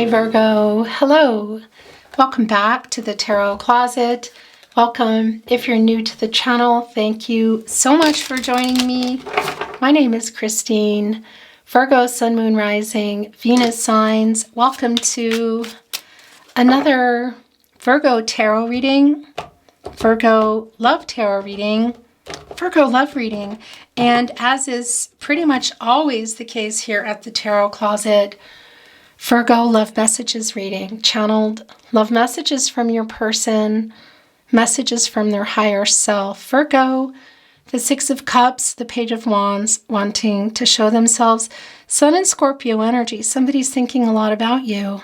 Hi Virgo, hello. Welcome back to the Tarot Closet. Welcome if you're new to the channel. Thank you so much for joining me. My name is Christine, Virgo, Sun, Moon, Rising, Venus signs. Welcome to another Virgo Tarot Reading, Virgo Love Tarot Reading, Virgo Love Reading. And as is pretty much always the case here at the Tarot Closet, Virgo Love Messages Reading, channeled love messages from your person, messages from their higher self. Virgo, the Six of Cups, the Page of Wands, wanting to show themselves. Sun and Scorpio energy, somebody's thinking a lot about you.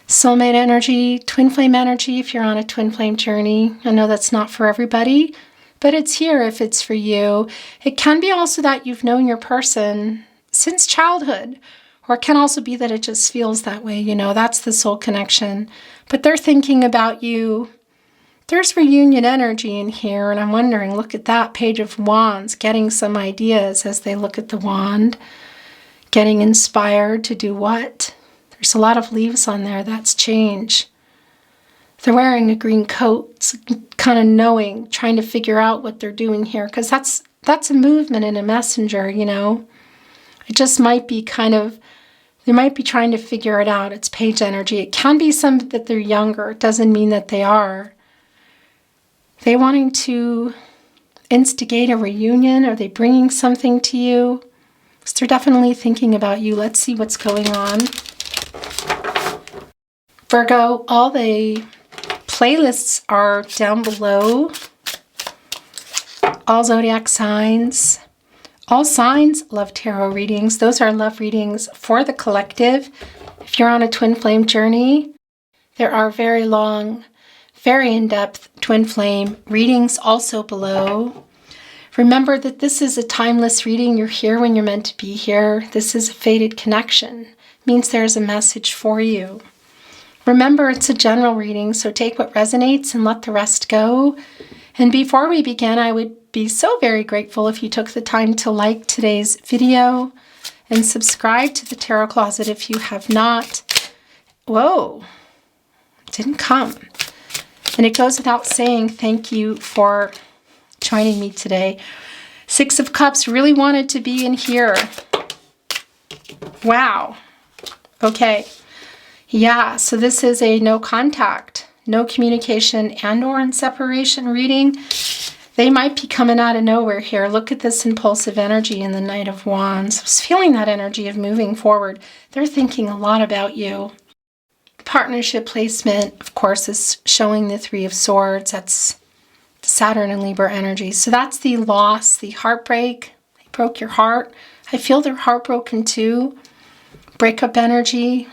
Soulmate energy, twin flame energy if you're on a twin flame journey. I know that's not for everybody, but it's here if it's for you. It can be also that you've known your person since childhood. Or it can also be that it just feels that way, you know, that's the soul connection. But they're thinking about you. There's reunion energy in here, and I'm wondering, look at that, Page of Wands, getting some ideas as they look at the wand, getting inspired to do what? There's a lot of leaves on there, that's change. They're wearing a green coat, kind of knowing, trying to figure out what they're doing here, because that's a movement and a messenger, you know. It just might be kind of, they might be trying to figure it out. It's page energy. It can be some that they're younger. It doesn't mean that they are. They wanting to instigate a reunion? Are they bringing something to you? Because they're definitely thinking about you. Let's see what's going on. Virgo, all the playlists are down below. All zodiac signs. All signs love tarot readings. Those are love readings for the collective. If you're on a twin flame journey, there are very long, very in-depth twin flame readings also below. Remember that this is a timeless reading. You're here when you're meant to be here. This is a fated connection. It means there's a message for you. Remember, it's a general reading, so take what resonates and let the rest go. And before we begin, I would be so very grateful if you took the time to like today's video and subscribe to the Tarot Closet if you have not. Whoa, didn't come. And it goes without saying, thank you for joining me today. Six of Cups really wanted to be in here. Wow. Okay. Yeah, so this is a no contact, no communication and or in separation reading. They might be coming out of nowhere here. Look at this impulsive energy in the Knight of Wands. I was feeling that energy of moving forward. They're thinking a lot about you. Partnership placement, of course, is showing the Three of Swords. That's Saturn and Libra energy. So that's the loss, the heartbreak. They broke your heart. I feel they're heartbroken too. Breakup energy.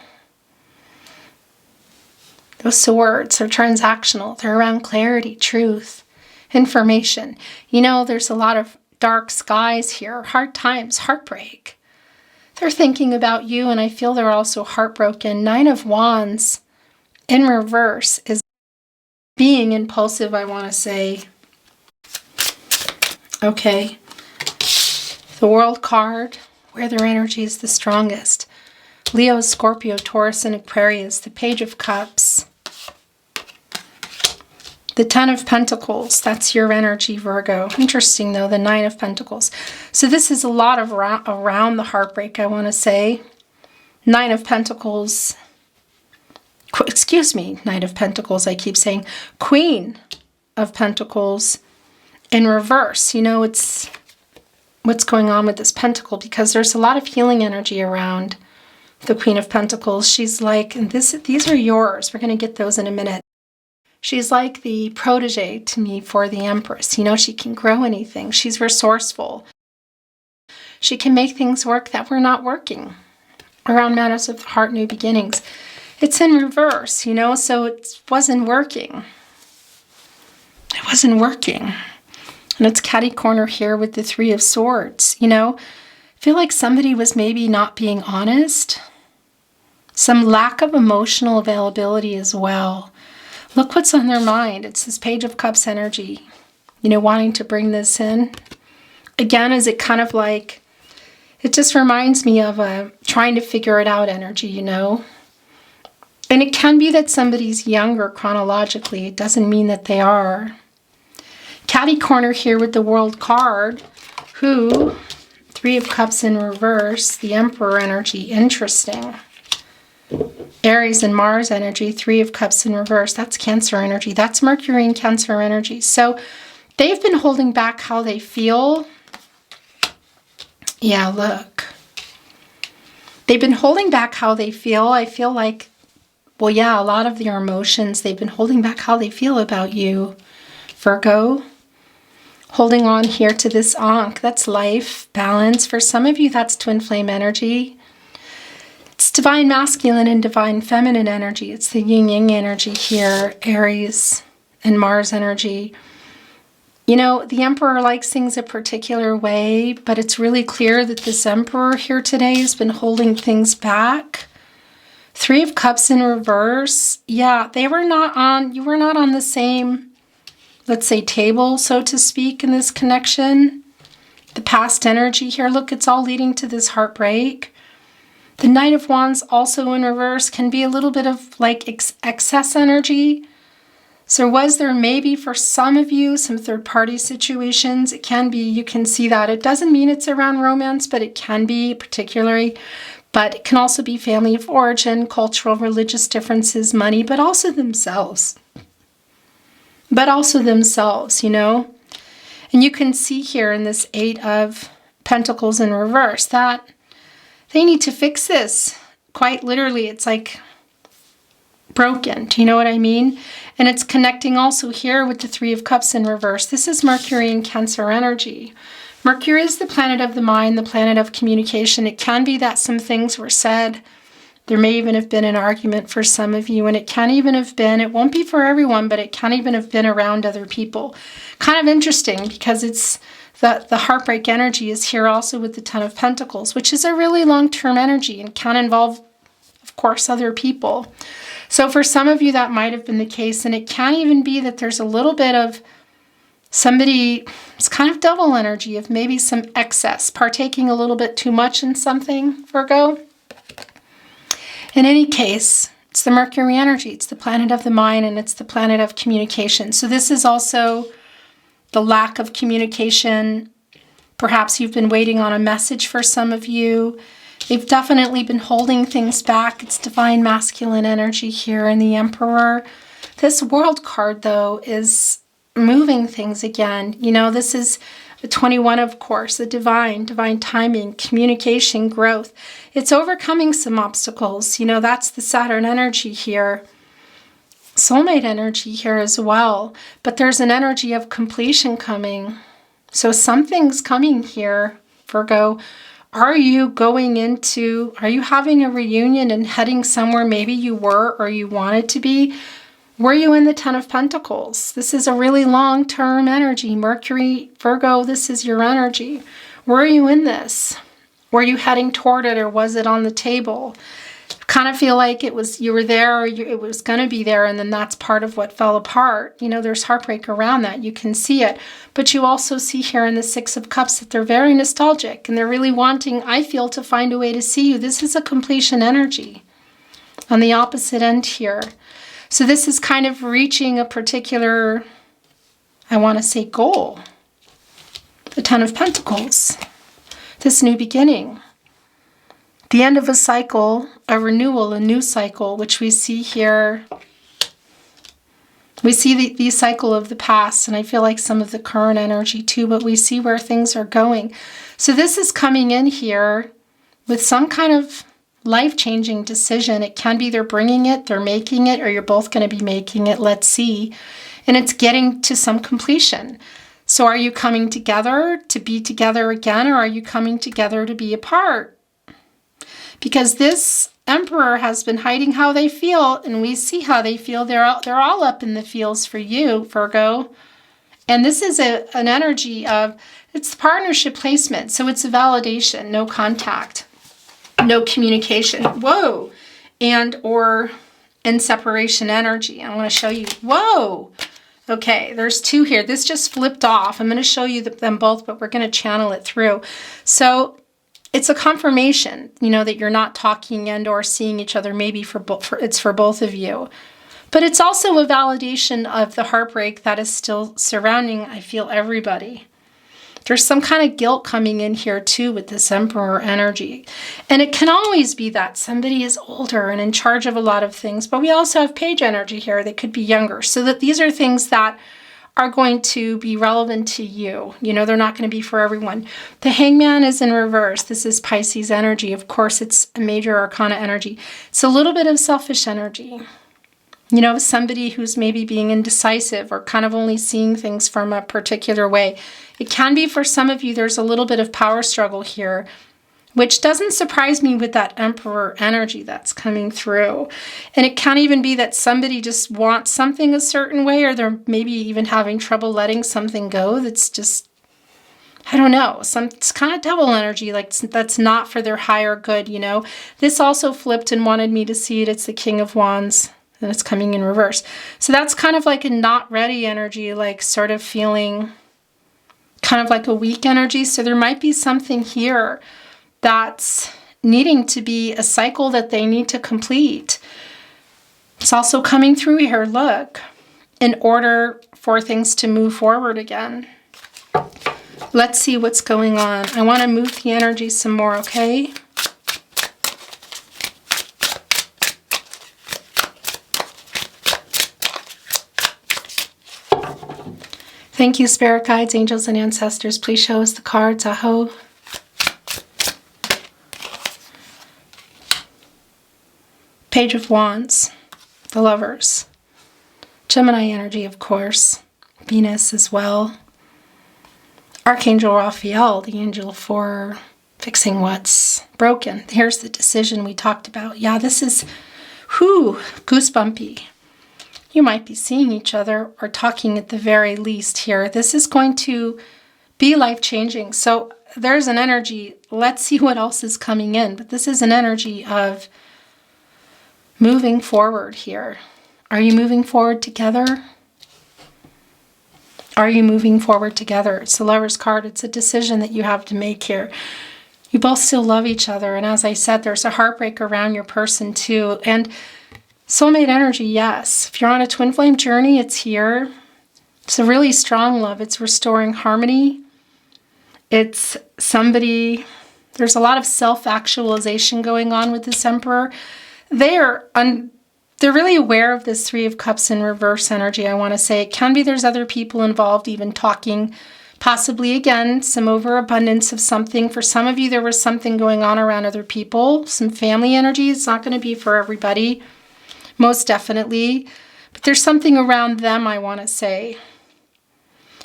Those swords are transactional. They're around clarity, truth, information. You know, there's a lot of dark skies here, hard times, heartbreak. They're thinking about you, and I feel they're also heartbroken. Nine of Wands in reverse is being impulsive, I want to say. Okay. The World card, where their energy is the strongest. Leo, Scorpio, Taurus, and Aquarius. The Page of Cups. The Ten of Pentacles, that's your energy, Virgo. Interesting, though, the Nine of Pentacles. So this is a lot of around the heartbreak, I want to say. Nine of Pentacles. Excuse me, Knight of Pentacles, I keep saying. Queen of Pentacles in reverse. You know, it's what's going on with this pentacle, because there's a lot of healing energy around the Queen of Pentacles. She's like, and these are yours. We're going to get those in a minute. She's like the protege to me for the Empress. You know, she can grow anything. She's resourceful. She can make things work that were not working around matters of the heart, new beginnings. It's in reverse, you know, so it wasn't working. It wasn't working. And it's catty corner here with the Three of Swords, you know. I feel like somebody was maybe not being honest. Some lack of emotional availability as well. Look what's on their mind. It's this Page of Cups energy, you know, wanting to bring this in. Again, is it kind of like, it just reminds me of a trying to figure it out energy, you know. And it can be that somebody's younger chronologically. It doesn't mean that they are. Catty corner here with the World card. Who? Three of Cups in reverse. The Emperor energy. Interesting. Aries and Mars energy. Three of Cups in reverse. That's Cancer energy. That's Mercury and Cancer energy. So they've been holding back how they feel. Yeah, look. They've been holding back how they feel. I feel like, well, yeah, a lot of their emotions, they've been holding back how they feel about you, Virgo. Holding on here to this Ankh. That's life, balance. For some of you, that's twin flame energy. It's divine masculine and divine feminine energy. It's the yin-yang energy here, Aries and Mars energy. You know, the Emperor likes things a particular way, but it's really clear that this Emperor here today has been holding things back. Three of Cups in reverse. Yeah, you were not on the same, let's say, table, so to speak, in this connection. The past energy here, look, it's all leading to this heartbreak. The Knight of Wands also in reverse can be a little bit of like excess energy. So was there maybe for some of you some third-party situations? It can be, you can see that. It doesn't mean it's around romance, but it can be particularly. But it can also be family of origin, cultural, religious differences, money, but also themselves. You know. And you can see here in this Eight of Pentacles in reverse that they need to fix this. Quite literally, it's like broken. Do you know what I mean? And it's connecting also here with the Three of Cups in reverse. This is Mercury and Cancer energy. Mercury is the planet of the mind, the planet of communication. It can be that some things were said. There may even have been an argument for some of you, and it can even have been, it won't be for everyone, but it can even have been around other people. Kind of interesting because it's the heartbreak energy is here also with the Ten of Pentacles, which is a really long-term energy and can involve, of course, other people. So for some of you, that might have been the case, and it can even be that there's a little bit of somebody, it's kind of double energy of maybe some excess, partaking a little bit too much in something, Virgo. In any case, it's the Mercury energy. It's the planet of the mind, and it's the planet of communication. So this is also the lack of communication. Perhaps you've been waiting on a message for some of you. They've definitely been holding things back. It's divine masculine energy here in the Emperor. This World card, though, is moving things again. You know, this is the 21, of course, the divine timing, communication, growth. It's overcoming some obstacles. You know, that's the Saturn energy here. Soulmate energy here as well. But there's an energy of completion coming. So something's coming here, Virgo. Are you having a reunion and heading somewhere maybe you were or you wanted to be? Were you in the Ten of Pentacles? This is a really long-term energy. Mercury, Virgo, this is your energy. Were you in this? Were you heading toward it, or was it on the table? Kind of feel like you were there, or it was going to be there, and then that's part of what fell apart. You know, there's heartbreak around that. You can see it. But you also see here in the Six of Cups that they're very nostalgic, and they're really wanting, I feel, to find a way to see you. This is a completion energy on the opposite end here. So this is kind of reaching a particular, I want to say, goal. The Ten of Pentacles. This new beginning. The end of a cycle, a renewal, a new cycle, which we see here. We see the cycle of the past, and I feel like some of the current energy too, but we see where things are going. So this is coming in here with some kind of life-changing decision. It can be they're bringing it, they're making it, or you're both going to be making it. Let's see. And it's getting to some completion. So are you coming together to be together again, or are you coming together to be apart? Because this Emperor has been hiding how they feel, and we see how they feel. They're all up in the feels for you, Virgo. And this is an energy of, it's the partnership placement. So it's a validation, no contact. No communication. Whoa. And or in separation energy. I want to show you. Whoa. Okay, there's two here. This just flipped off. I'm going to show you them both, but we're going to channel it through. So it's a confirmation, that you're not talking and or seeing each other. Maybe it's for both of you. But it's also a validation of the heartbreak that is still surrounding, I feel, everybody. There's some kind of guilt coming in here too with this Emperor energy. And it can always be that somebody is older and in charge of a lot of things. But we also have Page energy here. They could be younger. So that these are things that are going to be relevant to you. They're not going to be for everyone. The Hangman is in reverse. This is Pisces energy. Of course, it's a major arcana energy. It's a little bit of selfish energy. Somebody who's maybe being indecisive or kind of only seeing things from a particular way. It can be for some of you, there's a little bit of power struggle here, which doesn't surprise me with that Emperor energy that's coming through. And it can even be that somebody just wants something a certain way, or they're maybe even having trouble letting something go that's just, I don't know, it's kind of devil energy, like that's not for their higher good, This also flipped and wanted me to see it. It's the King of Wands. And it's coming in reverse. So that's kind of like a not ready energy, like sort of feeling kind of like a weak energy. So there might be something here that's needing to be a cycle that they need to complete. It's also coming through here, look, in order for things to move forward again. Let's see what's going on. I want to move the energy some more, okay? Thank you, Spirit Guides, Angels, and Ancestors. Please show us the cards. Aho. Page of Wands. The Lovers. Gemini energy, of course. Venus as well. Archangel Raphael, the angel for fixing what's broken. Here's the decision we talked about. Yeah, this is, goosebumpy. You might be seeing each other or talking at the very least here. This is going to be life-changing. So there's an energy. Let's see what else is coming in. But this is an energy of moving forward here. Are you moving forward together? Are you moving forward together? It's the Lover's card. It's a decision that you have to make here. You both still love each other. And as I said, there's a heartbreak around your person too. And soulmate energy, yes. If you're on a twin flame journey, it's here. It's a really strong love. It's restoring harmony. It's somebody, there's a lot of self-actualization going on with this Emperor. They're really aware of this Three of Cups in reverse energy, I want to say. It can be there's other people involved, even talking. Possibly, again, some overabundance of something. For some of you, there was something going on around other people. Some family energy. It's not going to be for everybody. Most definitely. But there's something around them, I want to say.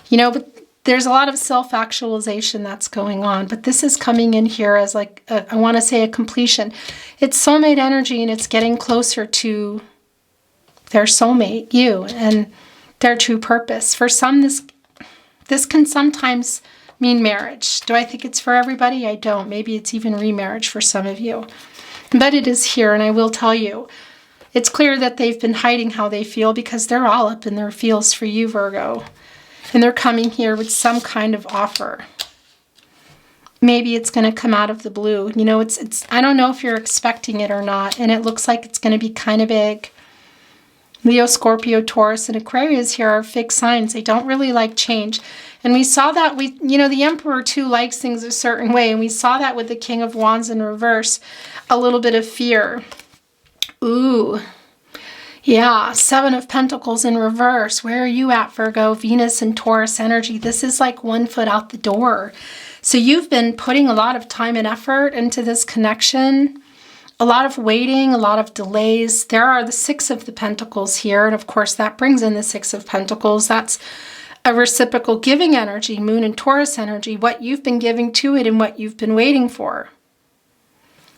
But there's a lot of self-actualization that's going on. But this is coming in here as like, I want to say a completion. It's soulmate energy, and it's getting closer to their soulmate, you, and their true purpose. For some, this can sometimes mean marriage. Do I think it's for everybody? I don't. Maybe it's even remarriage for some of you. But it is here, and I will tell you, it's clear that they've been hiding how they feel because they're all up in their feels for you, Virgo. And they're coming here with some kind of offer. Maybe it's going to come out of the blue. It's I don't know if you're expecting it or not, and it looks like it's going to be kind of big. Leo, Scorpio, Taurus, and Aquarius here are fixed signs. They don't really like change. And we saw that the Emperor too likes things a certain way, and we saw that with the King of Wands in reverse, a little bit of fear. Ooh. Yeah, Seven of Pentacles in reverse. Where are you at, Virgo? Venus and Taurus energy. This is like 1 foot out the door. So you've been putting a lot of time and effort into this connection. A lot of waiting, a lot of delays. There are the Six of the Pentacles here. And of course, that brings in the Six of Pentacles. That's a reciprocal giving energy, Moon and Taurus energy. What you've been giving to it and what you've been waiting for.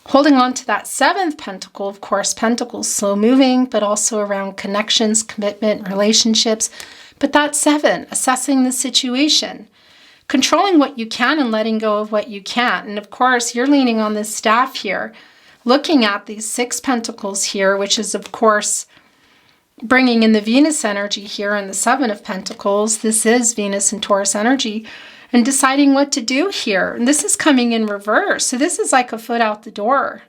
Holding on to that Seventh Pentacle, of course, Pentacles slow moving, but also around connections, commitment, relationships. But that Seven, assessing the situation, controlling what you can and letting go of what you can't. And of course, you're leaning on this staff here, looking at these Six Pentacles here, which is, of course, bringing in the Venus energy here and the Seven of Pentacles. This is Venus and Taurus energy. and deciding what to do here. And this is coming in reverse. So this is like a foot out the door.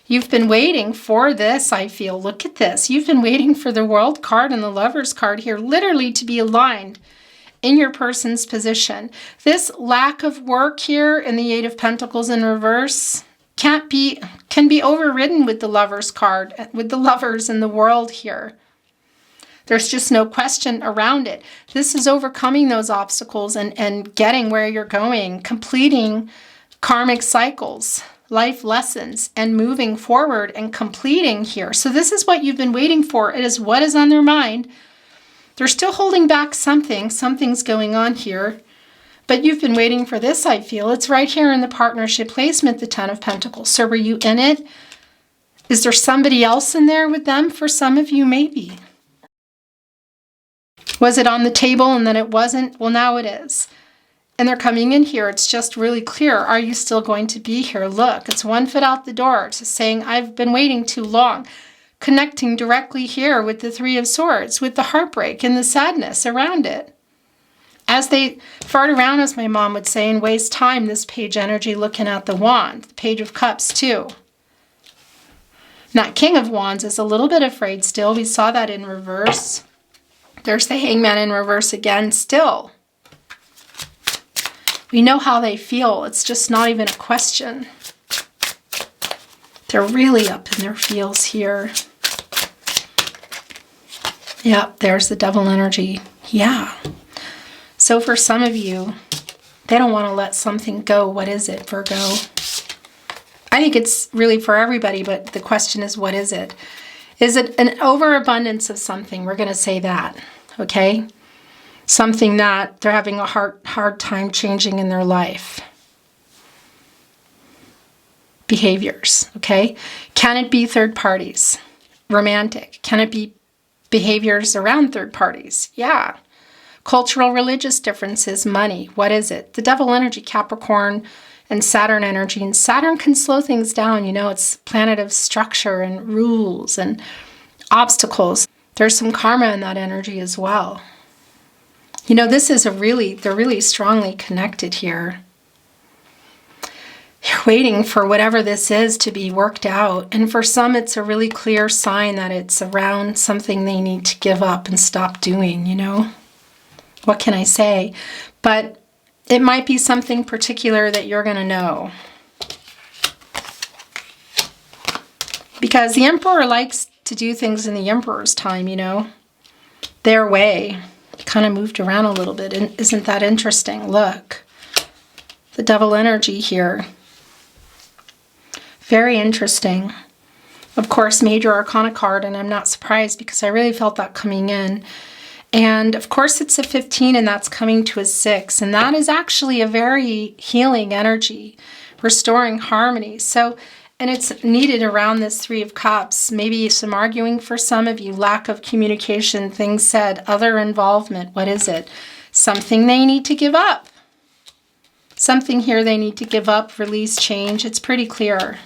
You've been waiting for this, I feel. Look at this. You've been waiting for the World card and the Lovers card here, literally to be aligned in your person's position. This lack of work here in the Eight of Pentacles in reverse can be overridden with the Lovers card, with the Lovers in the World here. There's just no question around it. This is overcoming those obstacles and getting where you're going, completing karmic cycles, life lessons, and moving forward and completing here. So this is what you've been waiting for. It is what is on their mind. They're still holding back something. Something's going on here. But you've been waiting for this, I feel. It's right here in the partnership placement, the Ten of Pentacles. So were you in it? Is there somebody else in there with them? For some of you, maybe. Was it on the table and then it wasn't? Well, now it is. And they're coming in here. It's just really clear. Are you still going to be here? Look, it's one foot out the door. It's saying, I've been waiting too long. Connecting directly here with the Three of Swords, with the heartbreak and the sadness around it. As they fart around, as my mom would say, and waste time, this page energy looking at the wand. The Page of Cups, too. Now, King of Wands is a little bit afraid still. We saw that in reverse. There's the Hangman in reverse again, still. We know how they feel. It's just not even a question. They're really up in their feels here. Yep, there's the Devil energy. Yeah. So for some of you, they don't want to let something go. What is it, Virgo? I think it's really for everybody, but the question is, what is it? Is it an overabundance of something? We're going to say that, okay? Something that they're having a hard time changing in their life. Behaviors, okay? Can it be third parties? Romantic. Can it be behaviors around third parties? Yeah. Cultural, religious differences, money. What is it? The Devil energy, Capricorn and Saturn energy. And Saturn can slow things down. You know, it's planet of structure and rules and obstacles. There's some karma in that energy as well. You know, this is they're really strongly connected here. You're waiting for whatever this is to be worked out. And for some, it's a really clear sign that it's around something they need to give up and stop doing, you know? What can I say? But it might be something particular that you're going to know. Because the Emperor likes to do things in the Emperor's time, you know? Their way. Kind of moved around a little bit. And isn't that interesting? Look. The Devil energy here. Very interesting. Of course, Major Arcana card, and I'm not surprised because I really felt that coming in. And of course, it's a 15, and that's coming to a 6. And that is actually a very healing energy, restoring harmony. So, and it's needed around this Three of Cups. Maybe some arguing for some of you, lack of communication, things said, other involvement. What is it? Something they need to give up. Something here they need to give up, release, change. It's pretty clear.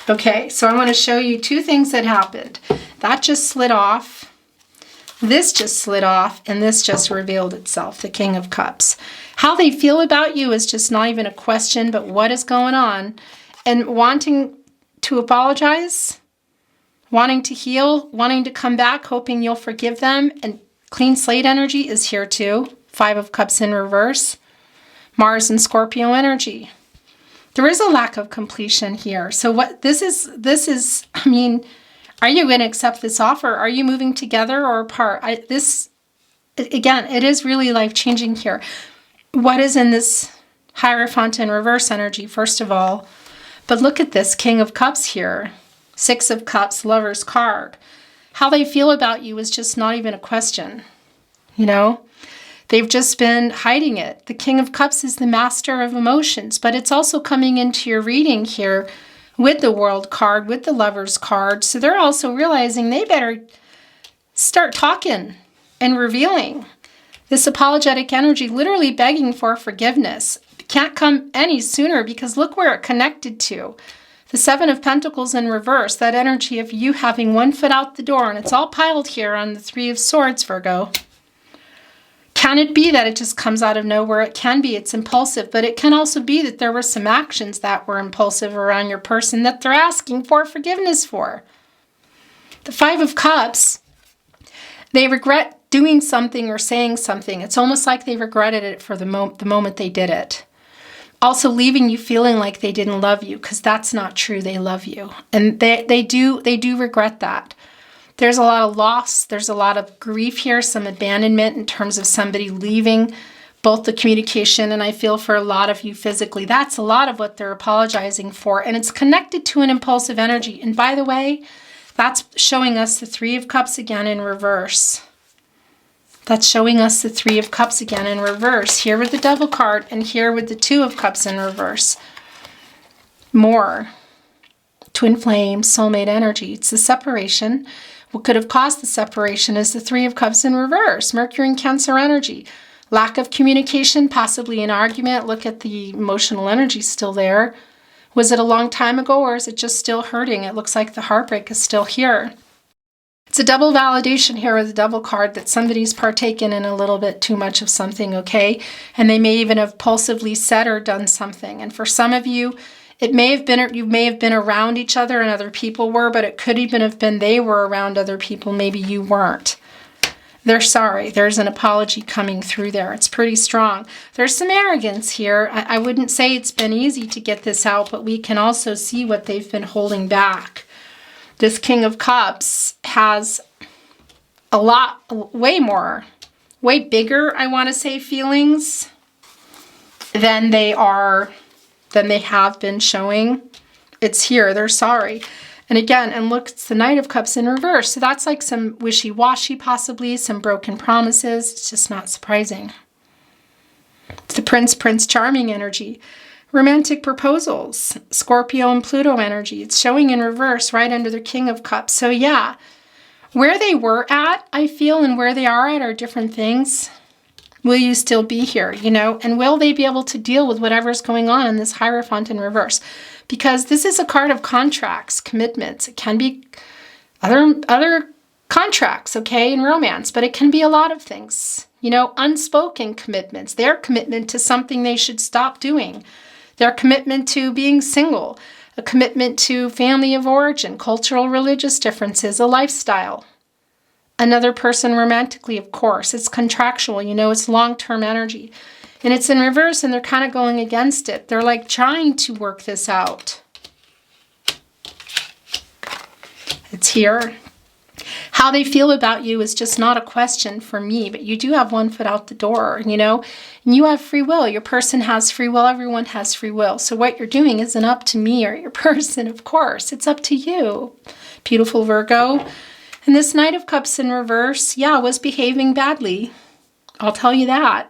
Okay, so I want to show you two things that happened. That just slid off. This just slid off, and this just revealed itself, the King of Cups. How they feel about you is just not even a question, but what is going on. And wanting to apologize, wanting to heal, wanting to come back, hoping you'll forgive them. And clean slate energy is here too. Five of Cups in reverse. Mars and Scorpio energy. There is a lack of completion here. So what this is, I mean, are you going to accept this offer? Are you moving together or apart? Again, it is really life-changing here. What is in this Hierophant in reverse energy, first of all? But look at this King of Cups here. Six of Cups, Lover's card. How they feel about you is just not even a question. You know? They've just been hiding it. The King of Cups is the master of emotions, but it's also coming into your reading here with the World card, with the Lover's card. So they're also realizing they better start talking and revealing. This apologetic energy, literally begging for forgiveness. It can't come any sooner because look where it connected to. The Seven of Pentacles in reverse, that energy of you having one foot out the door, and it's all piled here on the Three of Swords, Virgo. Can it be that it just comes out of nowhere? It can be. It's impulsive. But it can also be that there were some actions that were impulsive around your person that they're asking for forgiveness for. The Five of Cups, they regret doing something or saying something. It's almost like they regretted it for the moment they did it. Also leaving you feeling like they didn't love you, because that's not true. They love you. And they do regret that. There's a lot of loss. There's a lot of grief here, some abandonment in terms of somebody leaving both the communication and I feel for a lot of you physically. That's a lot of what they're apologizing for. And it's connected to an impulsive energy. And by the way, that's showing us the Three of Cups again in reverse. That's showing us the Three of Cups again in reverse. Here with the Devil card and here with the Two of Cups in reverse. More. Twin flame, soulmate energy. It's the separation. What could have caused the separation is the Three of Cups in reverse. Mercury and Cancer energy. Lack of communication, possibly an argument. Look at the emotional energy still there. Was it a long time ago or is it just still hurting? It looks like the heartbreak is still here. It's a double validation here with the Devil card that somebody's partaken in a little bit too much of something, okay? And they may even have impulsively said or done something. And for some of you, it may have been, you may have been around each other and other people were, but it could even have been they were around other people. Maybe you weren't. They're sorry. There's an apology coming through there. It's pretty strong. There's some arrogance here. I wouldn't say it's been easy to get this out, but we can also see what they've been holding back. This King of Cups has a lot, way more, way bigger, I want to say, feelings than they have been showing. It's here. They're sorry. And again, and look, it's the Knight of Cups in reverse. So that's like some wishy-washy, possibly, some broken promises. It's just not surprising. It's the Prince Charming energy. Romantic proposals. Scorpio and Pluto energy. It's showing in reverse right under the King of Cups. So yeah, where they were at, I feel, and where they are at are different things. Will you still be here, you know? And will they be able to deal with whatever's going on in this Hierophant in reverse? Because this is a card of contracts, commitments. It can be other contracts, okay, in romance, but it can be a lot of things. You know, unspoken commitments. Their commitment to something they should stop doing. Their commitment to being single. A commitment to family of origin, cultural, religious differences, a lifestyle. Another person romantically, of course. It's contractual, you know, it's long-term energy. And it's in reverse and they're kind of going against it. They're like trying to work this out. It's here. How they feel about you is just not a question for me, but you do have one foot out the door, you know, and you have free will. Your person has free will. Everyone has free will. So what you're doing isn't up to me or your person, of course. It's up to you, beautiful Virgo. And this Knight of Cups in reverse, yeah, was behaving badly. I'll tell you that.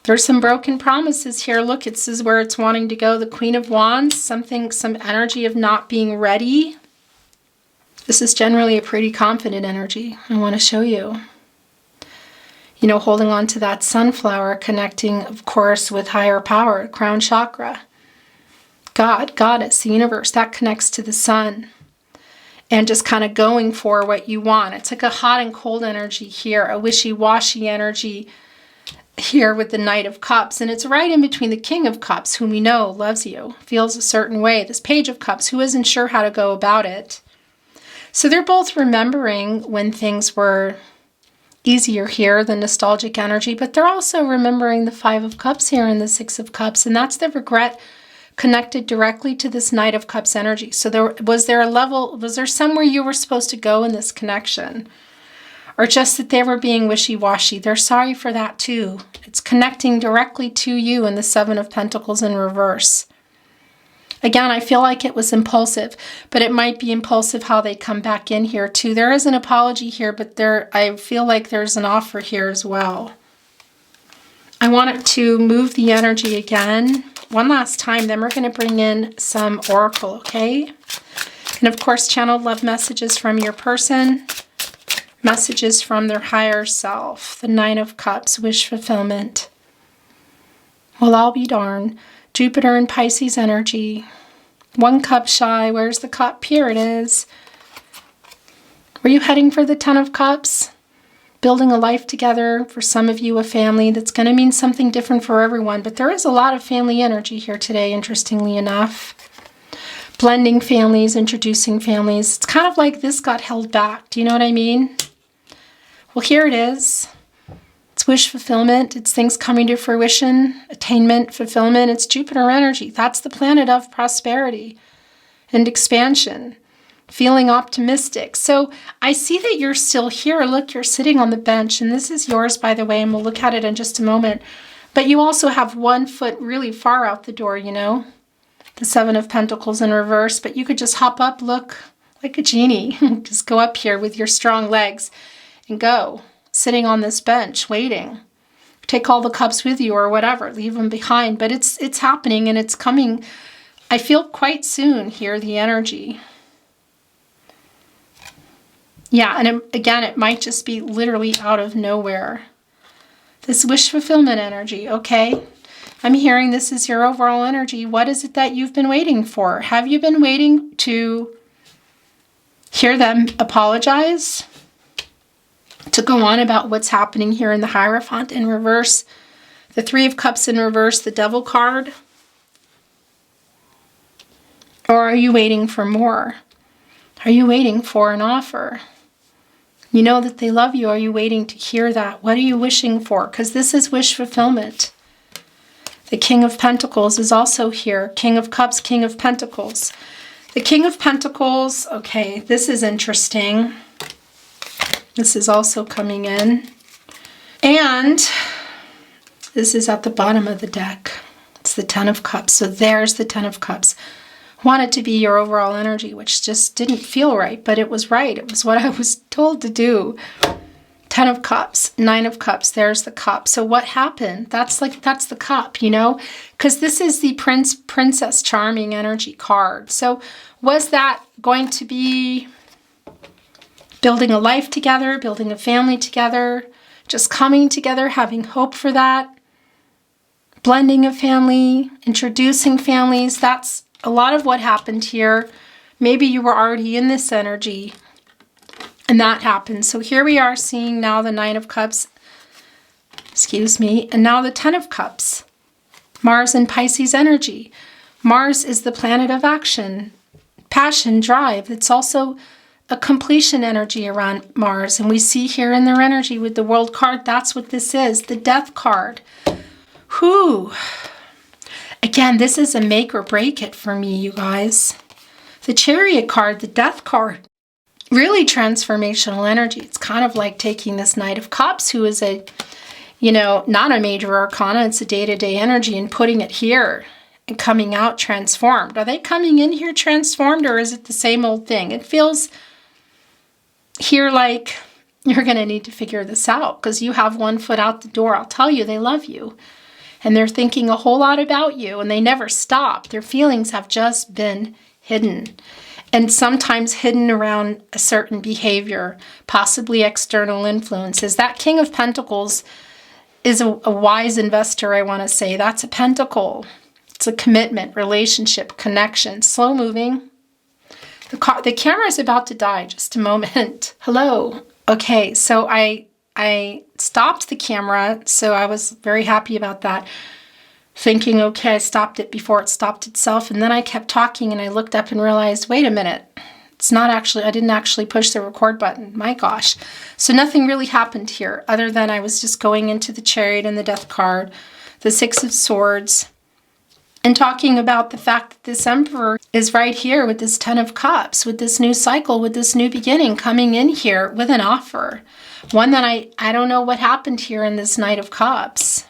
There's some broken promises here. Look, this is where it's wanting to go. The Queen of Wands, some energy of not being ready. This is generally a pretty confident energy. I want to show you. You know, holding on to that sunflower, connecting, of course, with higher power, crown chakra. God, Goddess, the universe, that connects to the sun. And just kind of going for what you want. It's like a hot and cold energy here, a wishy-washy energy here with the Knight of Cups. And it's right in between the King of Cups, whom we know loves you, feels a certain way. This Page of Cups, who isn't sure how to go about it. So they're both remembering when things were easier here, the nostalgic energy, but they're also remembering the Five of Cups here and the Six of Cups. And that's the regret connected directly to this Knight of Cups energy. So was there somewhere you were supposed to go in this connection? Or just that they were being wishy-washy? They're sorry for that too. It's connecting directly to you in the Seven of Pentacles in reverse. Again, I feel like it was impulsive, but it might be impulsive how they come back in here too. There is an apology here, but I feel like there's an offer here as well. I want to move the energy again one last time, then we're going to bring in some oracle, okay? And of course, channeled love messages from your person, messages from their higher self, the Nine of Cups, wish fulfillment. Well, I'll be darned. Jupiter and Pisces energy. One cup shy. Where's the cup? Here it is. Were you heading for the Ten of Cups? building a life together. For some of you, a family. That's going to mean something different for everyone. But there is a lot of family energy here today, interestingly enough. Blending families, introducing families. It's kind of like this got held back. Do you know what I mean? Well, here it is. It's wish fulfillment. It's things coming to fruition, attainment, fulfillment. It's Jupiter energy. That's the planet of prosperity and expansion. Feeling optimistic. So I see that you're still here. Look, you're sitting on the bench, and this is yours, by the way, and we'll look at it in just a moment. But you also have one foot really far out the door, you know? The Seven of Pentacles in reverse, but you could just hop up, look like a genie. Just go up here with your strong legs and go. Sitting on this bench, waiting. Take all the cups with you or whatever. Leave them behind. But it's happening and it's coming. I feel quite soon here, the energy. Yeah, and again, it might just be literally out of nowhere. This wish fulfillment energy, okay? I'm hearing this is your overall energy. What is it that you've been waiting for? Have you been waiting to hear them apologize? To go on about what's happening here in the Hierophant in reverse? The Three of Cups in reverse, the Devil card? Or are you waiting for more? Are you waiting for an offer? You know that they love you. Are you waiting to hear that? What are you wishing for? Because this is wish fulfillment. The King of Pentacles is also here. King of Cups, King of Pentacles. The King of Pentacles, okay, this is interesting. This is also coming in. And this is at the bottom of the deck. It's the Ten of Cups. So there's the Ten of Cups. Want it to be your overall energy, which just didn't feel right, but it was right. It was what I was told to do. Ten of Cups, Nine of Cups, there's the cup. So what happened? That's the cup, you know? Because this is the Princess Charming energy card. So was that going to be building a life together, building a family together, just coming together, having hope for that? Blending a family, introducing families, that's a lot of what happened here. Maybe you were already in this energy and that happened. So here we are seeing now the Nine of Cups, excuse me, and now the Ten of Cups. Mars and Pisces energy. Mars is the planet of action, passion, drive. It's also a completion energy around Mars. And we see here in their energy with the World card, that's what this is, the Death card. Whew. Again, this is a make or break it for me, you guys. The Chariot card, the Death card, really transformational energy. It's kind of like taking this Knight of Cups, who is a, you know, not a major arcana, it's a day-to-day energy, and putting it here and coming out transformed. Are they coming in here transformed, or is it the same old thing? It feels here like you're going to need to figure this out because you have one foot out the door. I'll tell you, they love you. And they're thinking a whole lot about you, and they never stop. Their feelings have just been hidden. And sometimes hidden around a certain behavior, possibly external influences. That King of Pentacles is a wise investor, I want to say. That's a pentacle. It's a commitment, relationship, connection, slow moving. The camera is about to die. Just a moment. Hello. Okay, so I stopped the camera, so I was very happy about that. Thinking, okay, I stopped it before it stopped itself, and then I kept talking and I looked up and realized, wait a minute, it's not actually, I didn't actually push the record button. My gosh. So nothing really happened here other than I was just going into the Chariot and the Death card, the Six of Swords, and talking about the fact that this Emperor is right here with this Ten of Cups, with this new cycle, with this new beginning, coming in here with an offer. One that I don't know what happened here in this Knight of Cups.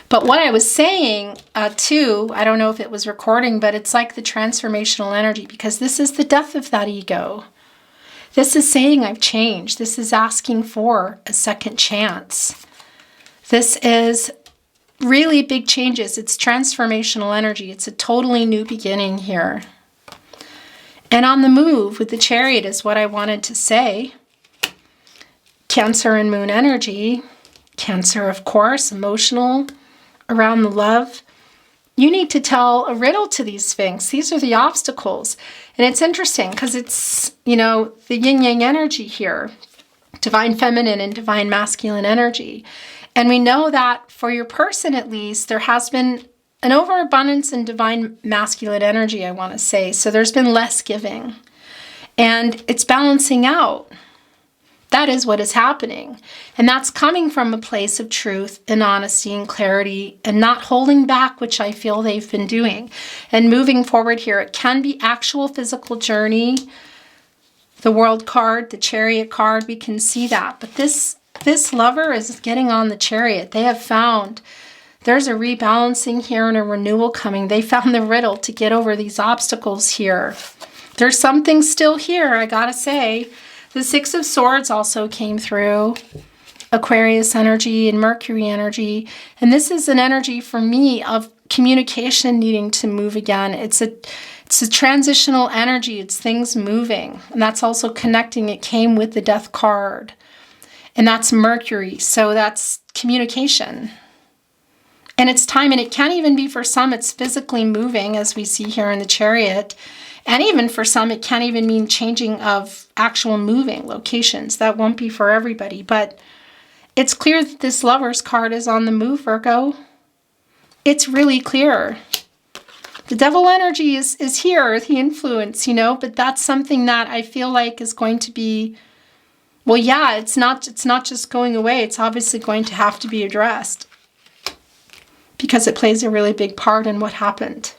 But what I was saying, too, I don't know if it was recording, but it's like the transformational energy, because this is the death of that ego. This is saying I've changed. This is asking for a second chance. This is really big changes. It's transformational energy. It's a totally new beginning here. And on the move with the Chariot is what I wanted to say. Cancer and Moon energy. Cancer, of course, emotional, around the love. You need to tell a riddle to these Sphinx. These are the obstacles. And it's interesting because it's, you know, the yin-yang energy here. divine feminine and divine masculine energy. And we know that for your person, at least, there has been an overabundance in divine masculine energy, I want to say. So there's been less giving. And it's balancing out. That is what is happening. And that's coming from a place of truth and honesty and clarity and not holding back, which I feel they've been doing. And moving forward here, it can be actual physical journey. The World card, the Chariot card, we can see that. But this lover is getting on the Chariot. They have found there's a rebalancing here and a renewal coming. They found the riddle to get over these obstacles here. There's something still here, I gotta say. The Six of Swords also came through. Aquarius energy and Mercury energy. And this is an energy for me of communication needing to move again. It's a transitional energy. It's things moving. And that's also connecting. It came with the Death card. And that's Mercury. So that's communication. And it's time. And it can even be for some, it's physically moving, as we see here in the Chariot. And even for some, it can't even mean changing of actual moving locations. That won't be for everybody. But it's clear that this Lover's card is on the move, Virgo. It's really clear. The Devil energy is here, the influence, but that's something that I feel like is going to be, well, yeah, it's not just going away. It's obviously going to have to be addressed because it plays a really big part in what happened.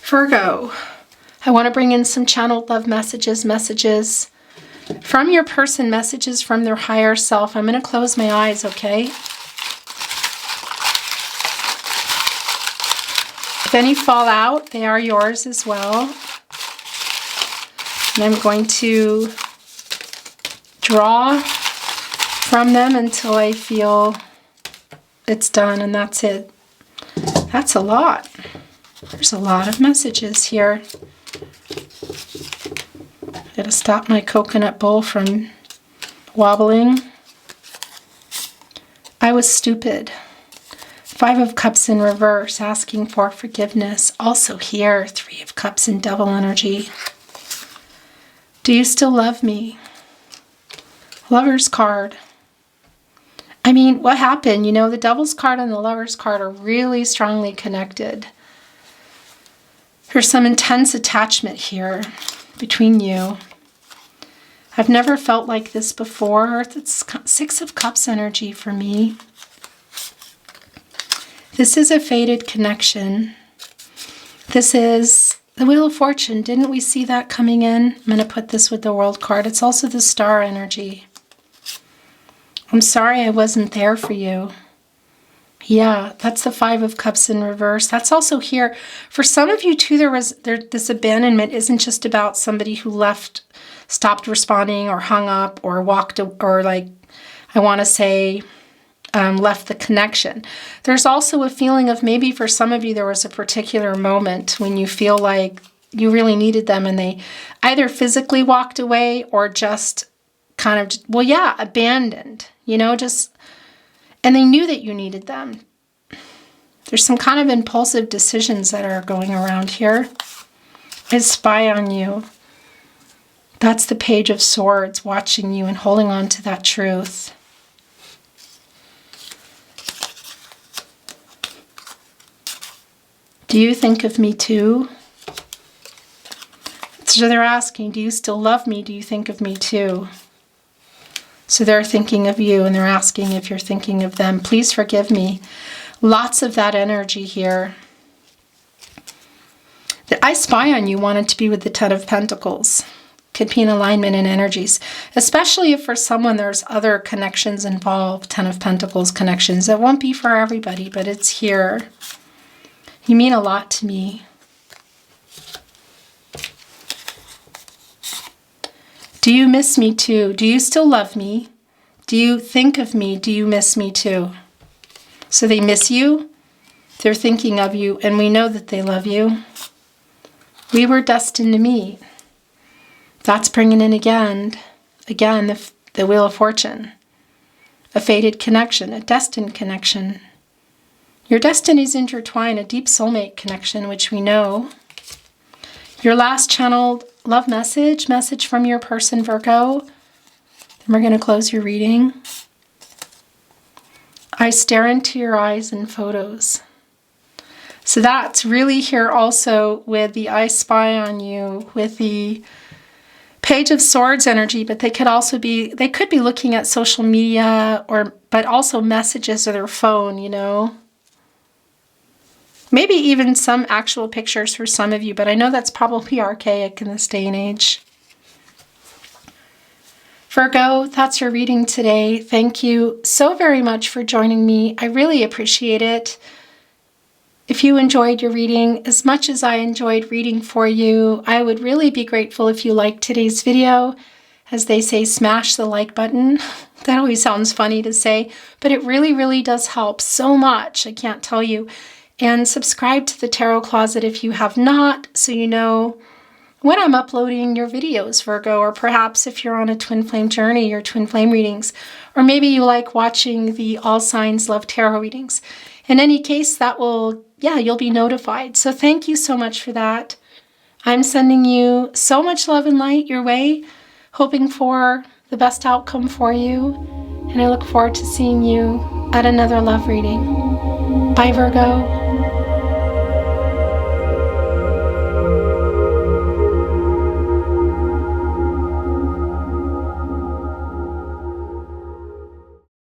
Virgo, I want to bring in some channeled love messages from your person, messages from their higher self. I'm going to close my eyes, okay? If any fall out, they are yours as well. And I'm going to draw from them until I feel it's done, and that's it. That's a lot. There's a lot of messages here. Gotta stop my coconut bowl from wobbling. I was stupid. Five of Cups in reverse, asking for forgiveness. Also here, Three of Cups in Devil energy. Do you still love me? Lover's card. I mean, what happened? The Devil's card and the Lover's card are really strongly connected. There's some intense attachment here between you. I've never felt like this before. It's Six of Cups energy for me. This is a fated connection. This is the Wheel of Fortune. Didn't we see that coming in? I'm going to put this with the World card. It's also the Star energy. I'm sorry I wasn't there for you. Yeah, that's the Five of Cups in reverse. That's also here. For some of you too, this abandonment isn't just about somebody who left, stopped responding or hung up or walked, or like, I want to say, left the connection. There's also a feeling of maybe for some of you there was a particular moment when you feel like you really needed them and they either physically walked away or just kind of, well, yeah, abandoned, and they knew that you needed them. There's some kind of impulsive decisions that are going around here. I spy on you. That's the Page of Swords, watching you and holding on to that truth. Do you think of me too? So they're asking, do you still love me? Do you think of me too? So they're thinking of you and they're asking if you're thinking of them. Please forgive me. Lots of that energy here. The I spy on you wanted to be with the Ten of Pentacles. Could be an alignment in energies, especially if for someone there's other connections involved, Ten of Pentacles connections. It won't be for everybody, but it's here. You mean a lot to me. Do you miss me too? Do you still love me? Do you think of me? Do you miss me too? So they miss you. They're thinking of you, and we know that they love you. We were destined to meet. That's bringing in again, the Wheel of Fortune. A fated connection, a destined connection. Your destinies intertwine, a deep soulmate connection, which we know. Your last channeled love message from your person, Virgo. Then we're going to close your reading. I stare into your eyes in photos. So that's really here also with the I spy on you, with the Page of Swords energy, but they could be looking at social media, but also messages of their phone, you know. Maybe even some actual pictures for some of you, but I know that's probably archaic in this day and age. Virgo, that's your reading today. Thank you so very much for joining me. I really appreciate it. If you enjoyed your reading as much as I enjoyed reading for you, I would really be grateful if you liked today's video. As they say, smash the like button. That always sounds funny to say, but it really, really does help so much. I can't tell you. And subscribe to the Tarot Closet if you have not, so you know when I'm uploading your videos, Virgo, or perhaps if you're on a twin flame journey or twin flame readings, or maybe you like watching the All Signs Love Tarot readings. In any case, that will, you'll be notified. So thank you so much for that. I'm sending you so much love and light your way, hoping for the best outcome for you. And I look forward to seeing you at another love reading. Bye, Virgo.